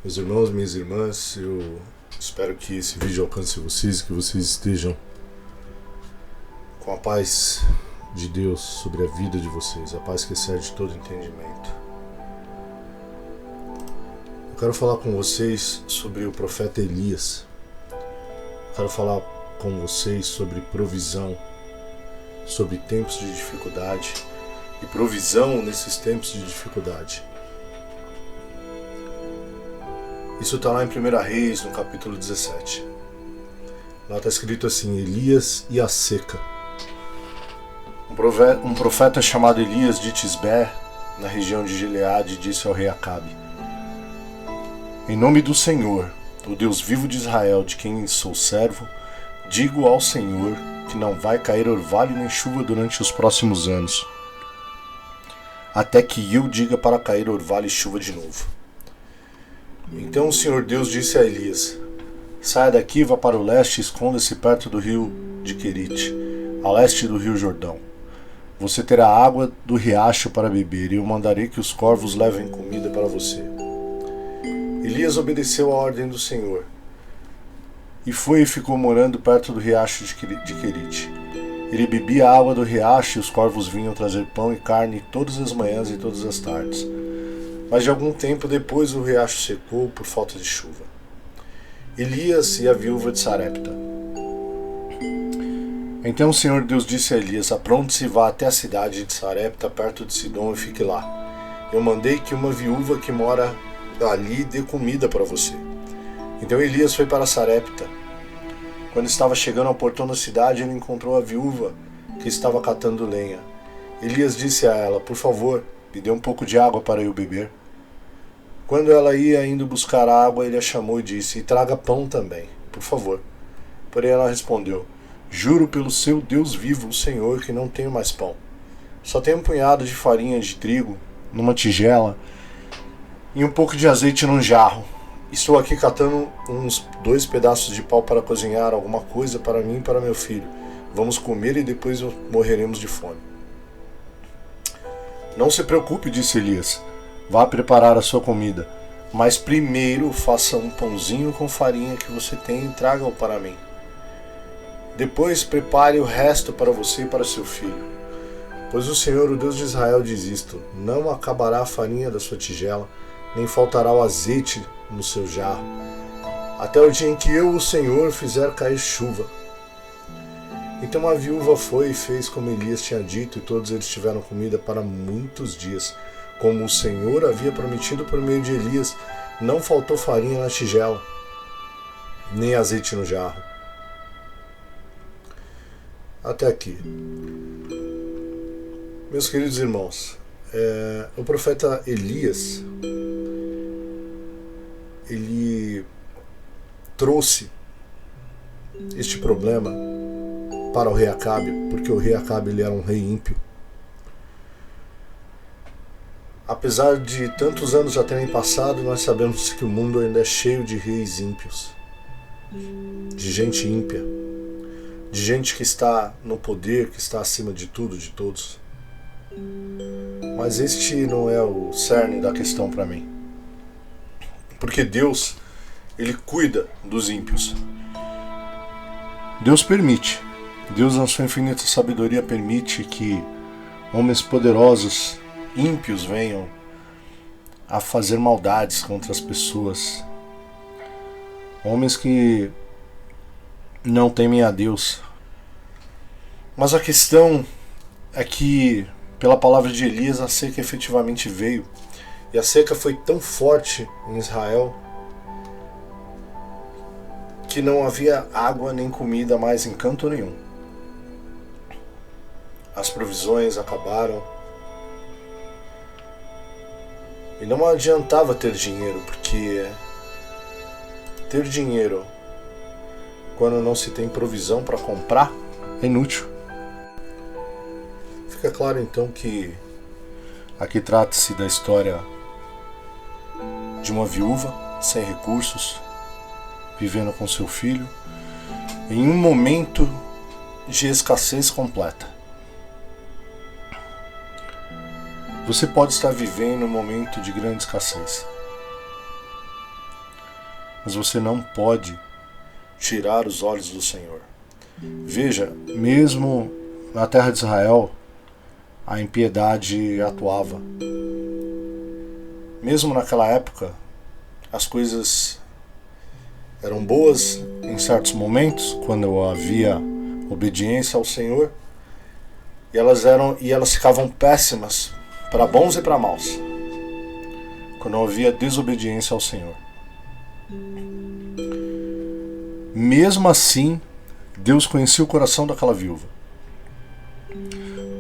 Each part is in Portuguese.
Meus irmãos, minhas irmãs, eu espero que esse vídeo alcance vocês, que vocês estejam com a paz de Deus sobre a vida de vocês, a paz que excede todo entendimento. Eu quero falar com vocês sobre o profeta Elias. Eu quero falar com vocês sobre provisão, sobre tempos de dificuldade e provisão nesses tempos de dificuldade. Isso está lá em 1 Reis, no capítulo 17. Lá está escrito assim: Elias e a seca. Um profeta chamado Elias de Tisbé, na região de Gileade, disse ao rei Acabe: Em nome do Senhor, o Deus vivo de Israel, de quem sou servo, digo ao Senhor que não vai cair orvalho nem chuva durante os próximos anos, até que eu diga para cair orvalho e chuva de novo. Então o Senhor Deus disse a Elias: Saia daqui, vá para o leste e esconda-se perto do rio de Querite, a leste do rio Jordão. Você terá água do riacho para beber, e eu mandarei que os corvos levem comida para você. Elias obedeceu à ordem do Senhor, e foi e ficou morando perto do riacho de Querite. Ele bebia a água do riacho, e os corvos vinham trazer pão e carne todas as manhãs e todas as tardes. Mas de algum tempo depois o riacho secou por falta de chuva. Elias e a viúva de Sarepta. Então o Senhor Deus disse a Elias: Apronte-se e vá até a cidade de Sarepta, perto de Sidom, e fique lá. Eu mandei que uma viúva que mora ali dê comida para você. Então Elias foi para Sarepta. Quando estava chegando ao portão da cidade, ele encontrou a viúva que estava catando lenha. Elias disse a ela: Por favor, me dê um pouco de água para eu beber. Quando ela ia indo buscar água, ele a chamou e disse: E traga pão também, por favor. Porém ela respondeu: Juro pelo seu Deus vivo, o Senhor, que não tenho mais pão. Só tenho um punhado de farinha de trigo numa tigela e um pouco de azeite num jarro. Estou aqui catando uns 2 pedaços de pau para cozinhar alguma coisa para mim e para meu filho. Vamos comer e depois morreremos de fome. Não se preocupe, disse Elias. Vá preparar a sua comida, mas primeiro faça um pãozinho com farinha que você tem e traga-o para mim. Depois prepare o resto para você e para seu filho. Pois o Senhor, o Deus de Israel, diz isto: Não acabará a farinha da sua tigela, nem faltará o azeite no seu jarro, até o dia em que eu, o Senhor, fizer cair chuva. Então a viúva foi e fez como Elias tinha dito, e todos eles tiveram comida para muitos dias. Como o Senhor havia prometido por meio de Elias, não faltou farinha na tigela, nem azeite no jarro. Até aqui. Meus queridos irmãos, o profeta Elias, ele trouxe este problema para o rei Acabe, porque o rei Acabe ele era um rei ímpio. Apesar de tantos anos já terem passado, nós sabemos que o mundo ainda é cheio de reis ímpios, de gente ímpia, de gente que está no poder, que está acima de tudo, de todos. Mas este não é o cerne da questão para mim. Porque Deus, ele cuida dos ímpios. Deus permite. Deus, na sua infinita sabedoria, permite que homens poderosos, ímpios, venham a fazer maldades contra as pessoas. Homens que não temem a Deus. Mas a questão é que, pela palavra de Elias, a seca efetivamente veio. E a seca foi tão forte em Israel que não havia água nem comida mais em canto nenhum. As provisões acabaram. E não adiantava ter dinheiro, porque ter dinheiro quando não se tem provisão para comprar é inútil. Fica claro então que aqui trata-se da história de uma viúva sem recursos, vivendo com seu filho, em um momento de escassez completa. Você pode estar vivendo um momento de grande escassez. mas você não pode tirar os olhos do Senhor. Veja, mesmo na terra de Israel, a impiedade atuava. Mesmo naquela época, as coisas eram boas em certos momentos, quando havia obediência ao Senhor, e elas ficavam péssimas para bons e para maus, quando havia desobediência ao Senhor. Mesmo assim, Deus conhecia o coração daquela viúva,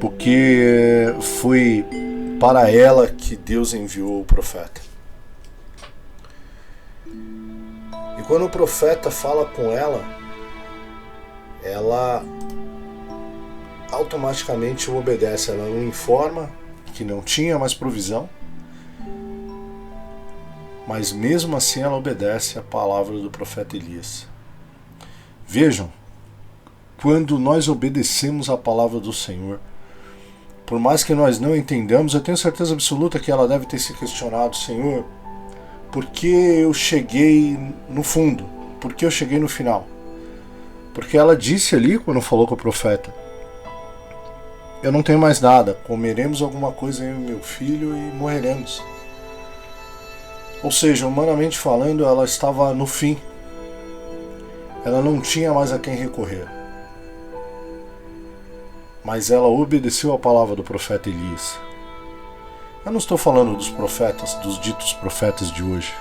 porque foi para ela que Deus enviou o profeta. E quando o profeta fala com ela, ela automaticamente o obedece. Ela não informa que não tinha mais provisão, mas mesmo assim ela obedece a palavra do profeta Elias. Vejam, quando nós obedecemos a palavra do Senhor, por mais que nós não entendamos, eu tenho certeza absoluta que ela deve ter se questionado: Senhor, por que eu cheguei no fundo? Por que eu cheguei no final? Porque ela disse ali, quando falou com o profeta: eu não tenho mais nada, comeremos alguma coisa, eu e meu filho, e morreremos. Ou seja, humanamente falando, ela estava no fim. Ela não tinha mais a quem recorrer. Mas ela obedeceu a palavra do profeta Elias. Eu não estou falando dos profetas, dos ditos profetas de hoje.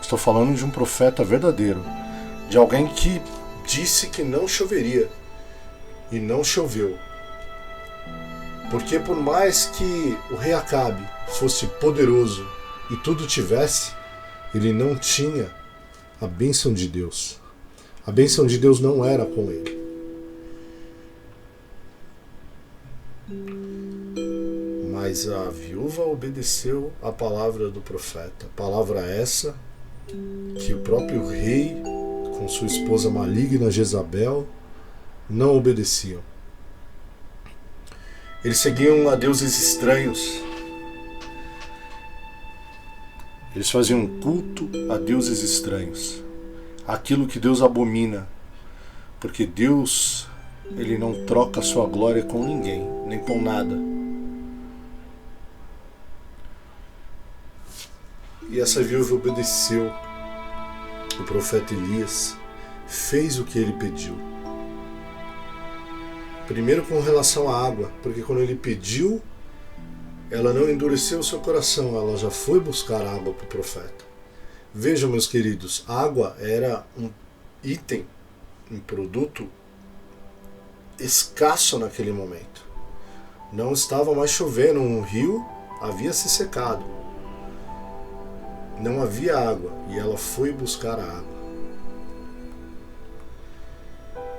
Estou falando de um profeta verdadeiro, de alguém que disse que não choveria, e não choveu. Porque por mais que o rei Acabe fosse poderoso e tudo tivesse, ele não tinha a bênção de Deus. A bênção de Deus não era com ele. Mas a viúva obedeceu a palavra do profeta. Palavra essa que o próprio rei, com sua esposa maligna Jezabel, não obedeciam. Eles seguiam a deuses estranhos. Eles faziam culto a deuses estranhos. Aquilo que Deus abomina. Porque Deus, ele não troca a sua glória com ninguém, nem com nada. E essa viúva obedeceu o profeta Elias, fez o que ele pediu. Primeiro com relação à água, porque quando ele pediu, ela não endureceu o seu coração, ela já foi buscar água para o profeta. Vejam, meus queridos, água era um item, um produto escasso naquele momento. Não estava mais chovendo, um rio havia se secado. Não havia água e ela foi buscar a água.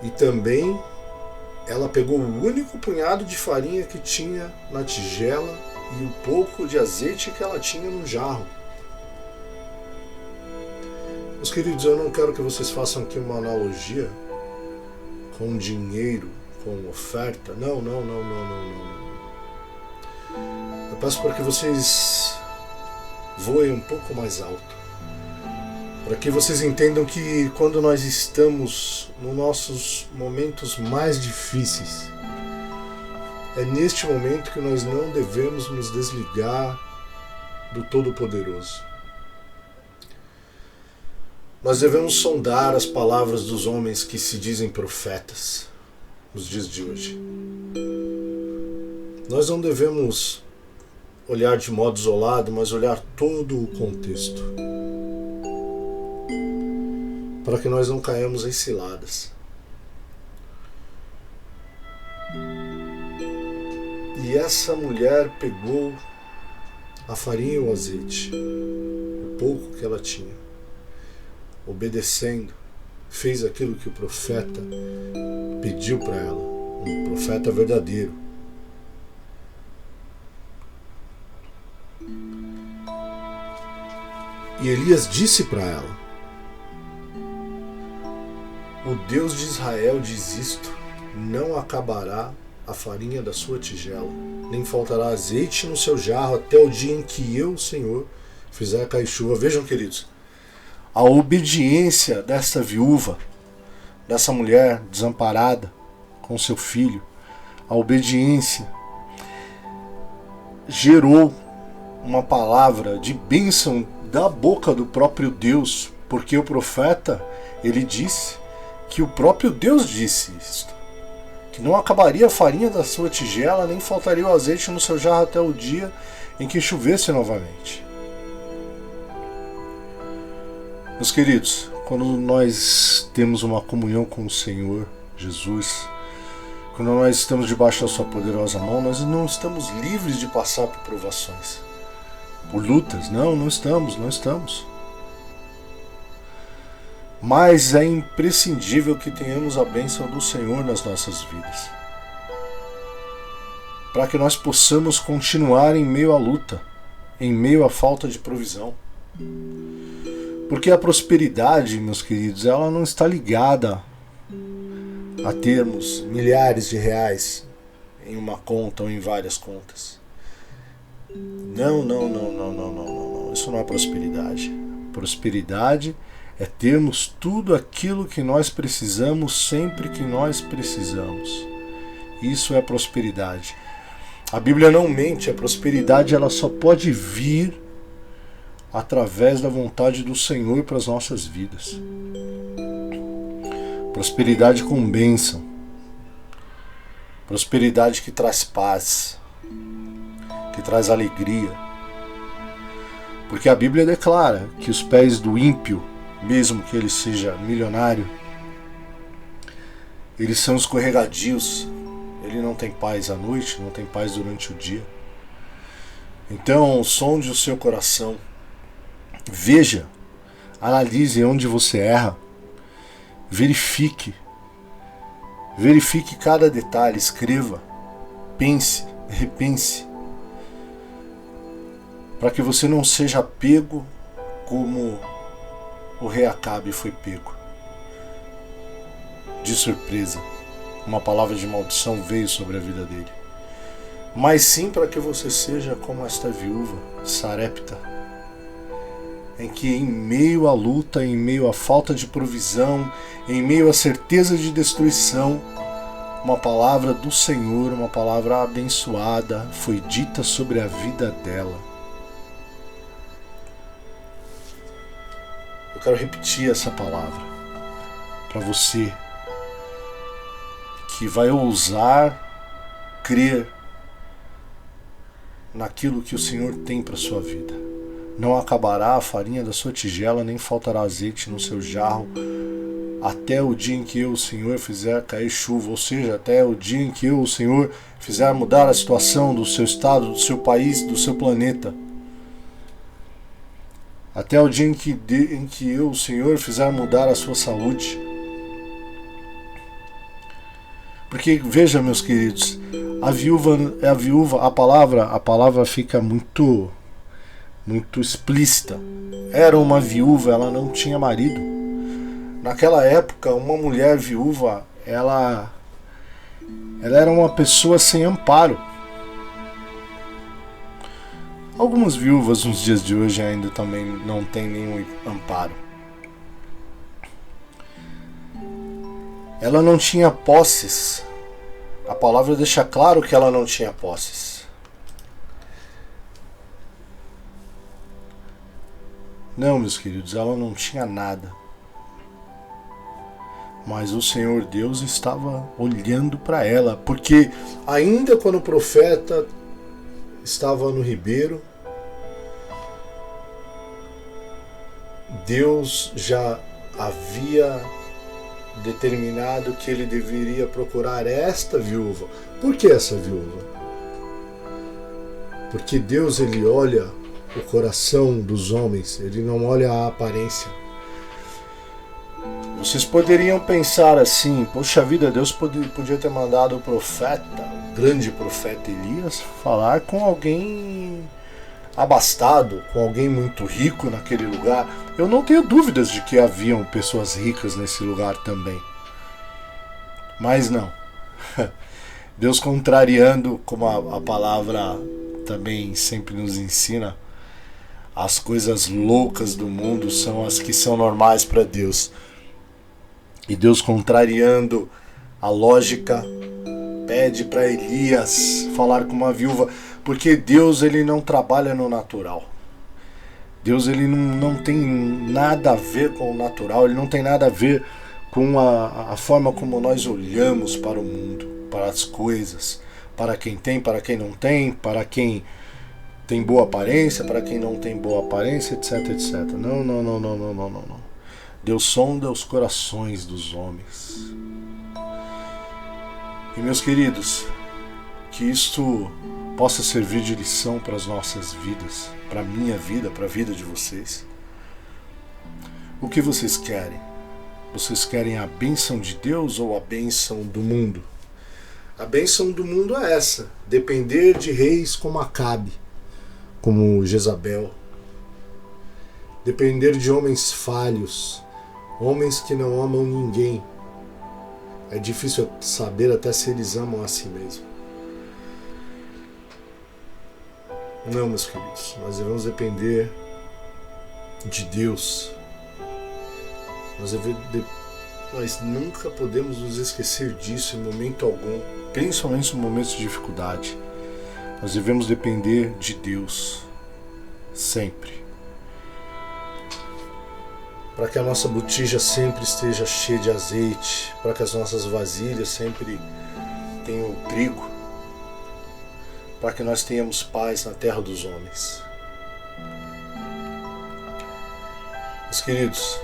E também ela pegou o único punhado de farinha que tinha na tigela e o pouco de azeite que ela tinha no jarro. Meus queridos, eu não quero que vocês façam aqui uma analogia com dinheiro, com oferta. Não. Eu peço para que vocês voem um pouco mais alto, para que vocês entendam que quando nós estamos nos nossos momentos mais difíceis, é neste momento que nós não devemos nos desligar do Todo-Poderoso. Nós devemos sondar as palavras dos homens que se dizem profetas nos dias de hoje. Nós não devemos olhar de modo isolado, mas olhar todo o contexto, para que nós não caímos em ciladas. E essa mulher pegou a farinha e o azeite, o pouco que ela tinha, obedecendo, fez aquilo que o profeta pediu para ela, um profeta verdadeiro. E Elias disse para ela: o Deus de Israel diz isto: não acabará a farinha da sua tigela, nem faltará azeite no seu jarro até o dia em que eu, Senhor, fizer cair chuva. Vejam, queridos, a obediência dessa viúva, dessa mulher desamparada com seu filho, a obediência gerou uma palavra de bênção da boca do próprio Deus, porque o profeta, ele disse que o próprio Deus disse isto, que não acabaria a farinha da sua tigela, nem faltaria o azeite no seu jarro até o dia em que chovesse novamente. Meus queridos, quando nós temos uma comunhão com o Senhor Jesus, quando nós estamos debaixo da sua poderosa mão, nós não estamos livres de passar por provações, por lutas. Não estamos. Mas é imprescindível que tenhamos a bênção do Senhor nas nossas vidas, para que nós possamos continuar em meio à luta, em meio à falta de provisão. Porque a prosperidade, meus queridos, ela não está ligada a termos milhares de reais em uma conta ou em várias contas. Não. Isso não é prosperidade. Prosperidade é termos tudo aquilo que nós precisamos sempre que nós precisamos. Isso é prosperidade. A Bíblia não mente, a prosperidade ela só pode vir através da vontade do Senhor para as nossas vidas. Prosperidade com bênção. Prosperidade que traz paz, que traz alegria. Porque a Bíblia declara que os pés do ímpio, mesmo que ele seja milionário, eles são escorregadios. Ele não tem paz à noite, não tem paz durante o dia. Então, sonde o seu coração. Veja, analise onde você erra. Verifique cada detalhe, escreva, pense, repense, para que você não seja pego como o rei Acabe foi pego, de surpresa. Uma palavra de maldição veio sobre a vida dele, mas sim para que você seja como esta viúva, Sarepta, em que em meio à luta, em meio à falta de provisão, em meio à certeza de destruição, uma palavra do Senhor, uma palavra abençoada foi dita sobre a vida dela. Eu quero repetir essa palavra para você que vai ousar crer naquilo que o Senhor tem para sua vida. Não acabará a farinha da sua tigela, nem faltará azeite no seu jarro, até o dia em que eu, o Senhor, fizer cair chuva, ou seja, até o dia em que eu, o Senhor, fizer mudar a situação do seu estado, do seu país, do seu planeta. Até o dia em que eu, o Senhor, fizer mudar a sua saúde. Porque, veja, meus queridos, a palavra fica muito explícita. Era uma viúva, ela não tinha marido. Naquela época, uma mulher viúva, ela era uma pessoa sem amparo. Algumas viúvas nos dias de hoje ainda também não têm nenhum amparo. Ela não tinha posses. A palavra deixa claro que ela não tinha posses. Não, meus queridos, ela não tinha nada. Mas o Senhor Deus estava olhando para ela, porque ainda quando o profeta estava no ribeiro, Deus já havia determinado que ele deveria procurar esta viúva. Por que essa viúva? Porque Deus, ele olha o coração dos homens, ele não olha a aparência. Vocês poderiam pensar assim: poxa vida, Deus podia ter mandado o profeta, o grande profeta Elias, falar com alguém abastado, com alguém muito rico naquele lugar. Eu não tenho dúvidas de que haviam pessoas ricas nesse lugar também. Mas não. Deus, contrariando, como a palavra também sempre nos ensina, As coisas loucas do mundo são as que são normais para Deus. E Deus, contrariando a lógica, pede para Elias falar com uma viúva, porque Deus, ele não trabalha no natural. Deus, ele não tem nada a ver com o natural, ele não tem nada a ver com a forma como nós olhamos para o mundo, para as coisas, para quem tem, para quem não tem, para quem tem boa aparência, para quem não tem boa aparência, etc, etc. Não. Deus sonda os corações dos homens. E meus queridos, que isto possa servir de lição para as nossas vidas, para a minha vida, para a vida de vocês. O que vocês querem? Vocês querem a bênção de Deus ou a bênção do mundo? A bênção do mundo é essa: depender de reis como Acabe, como Jezabel. Depender de homens falhos, homens que não amam ninguém. É difícil saber até se eles amam a si mesmos. Não, meus queridos, nós devemos depender de Deus. Nós nunca podemos nos esquecer disso em momento algum, principalmente em momentos de dificuldade. Nós devemos depender de Deus, sempre. Para que a nossa botija sempre esteja cheia de azeite, para que as nossas vasilhas sempre tenham trigo, para que nós tenhamos paz na terra dos homens. Meus queridos,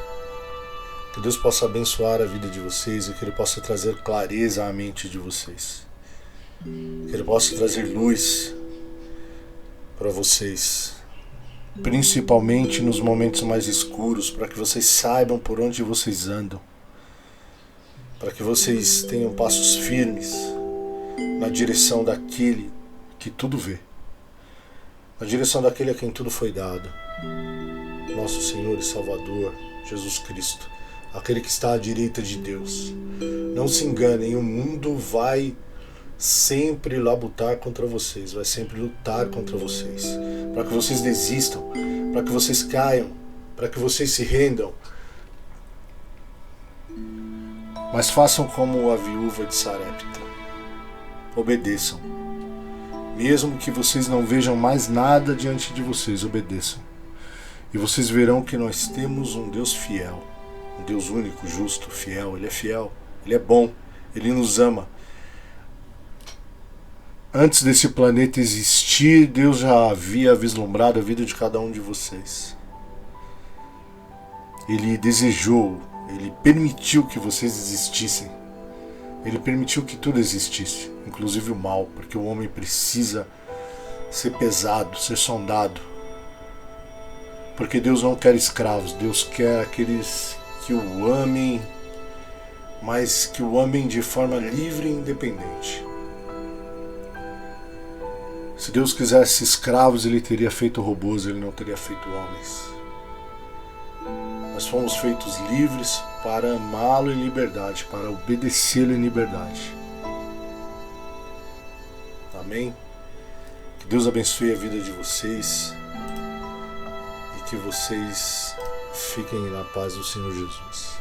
que Deus possa abençoar a vida de vocês e que Ele possa trazer clareza à mente de vocês. Que Ele possa trazer luz para vocês, principalmente nos momentos mais escuros, para que vocês saibam por onde vocês andam, para que vocês tenham passos firmes na direção daquele que tudo vê, na direção daquele a quem tudo foi dado, nosso Senhor e Salvador, Jesus Cristo, aquele que está à direita de Deus. Não se enganem, o mundo vai sempre labutar contra vocês, vai sempre lutar contra vocês, para que vocês desistam, para que vocês caiam, para que vocês se rendam. Mas façam como a viúva de Sarepta, obedeçam. Mesmo que vocês não vejam mais nada diante de vocês, obedeçam. E vocês verão que nós temos um Deus fiel, um Deus único, justo, fiel. Ele é fiel, Ele é bom, Ele nos ama. Antes desse planeta existir, Deus já havia vislumbrado a vida de cada um de vocês. Ele desejou, Ele permitiu que vocês existissem. Ele permitiu que tudo existisse, inclusive o mal, porque o homem precisa ser pesado, ser sondado. Porque Deus não quer escravos, Deus quer aqueles que o amem, mas que o amem de forma livre e independente. Se Deus quisesse escravos, Ele teria feito robôs, Ele não teria feito homens. Nós fomos feitos livres para amá-lo em liberdade, para obedecê-lo em liberdade. Amém? Que Deus abençoe a vida de vocês e que vocês fiquem na paz do Senhor Jesus.